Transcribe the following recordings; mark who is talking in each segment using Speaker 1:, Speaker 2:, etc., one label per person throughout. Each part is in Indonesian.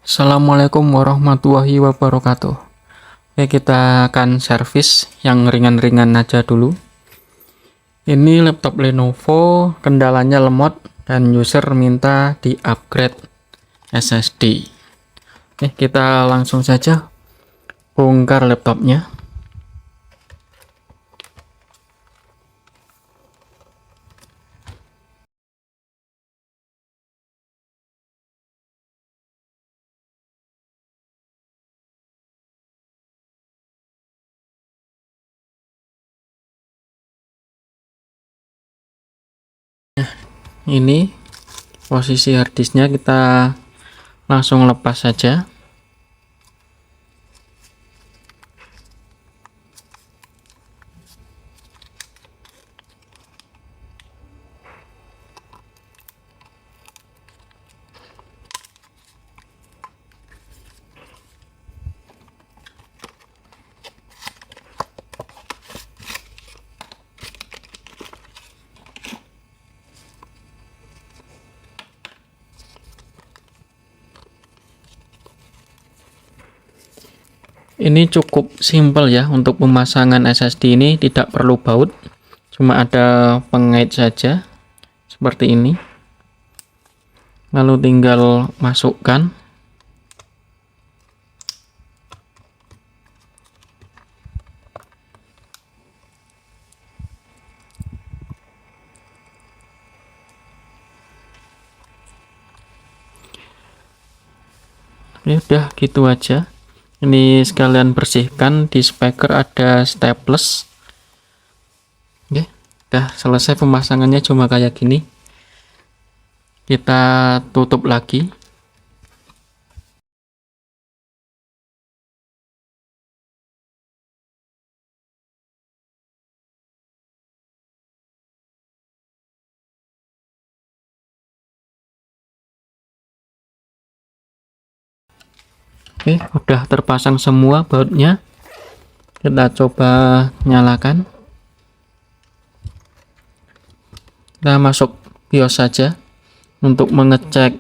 Speaker 1: Assalamualaikum warahmatullahi wabarakatuh. Oke, kita akan servis yang ringan-ringan aja dulu. Ini laptop Lenovo, kendalanya lemot dan user minta di upgrade SSD. Oke, kita langsung saja bongkar laptopnya. Ini posisi harddisknya, kita langsung lepas saja. Ini cukup simpel ya, untuk pemasangan SSD ini tidak perlu baut, cuma ada pengait saja seperti ini, lalu tinggal masukkan. Ya udah gitu aja. Ini sekalian bersihkan, di speaker ada staples. Oke, udah selesai pemasangannya, cuma kayak gini. Kita tutup lagi. Oke, udah terpasang semua bautnya. Kita coba nyalakan. Kita masuk BIOS saja untuk mengecek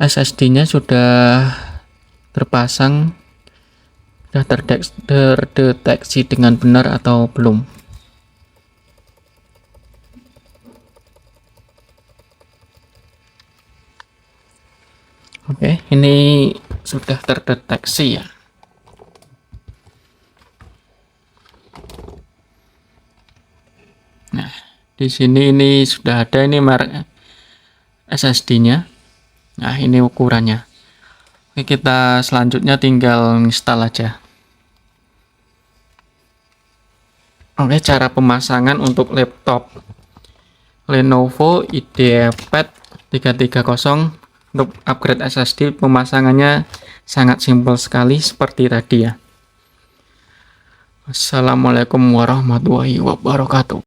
Speaker 1: SSD-nya sudah terpasang, sudah terdeteksi dengan benar atau belum. Oke, ini sudah terdeteksi ya. Nah, di sini ini sudah ada ini merek SSD-nya. Nah, ini ukurannya. Oke, kita selanjutnya tinggal install aja. Oke, cara pemasangan untuk laptop Lenovo IdeaPad 330 untuk upgrade SSD, pemasangannya sangat simpel sekali seperti tadi ya. Assalamualaikum warahmatullahi wabarakatuh.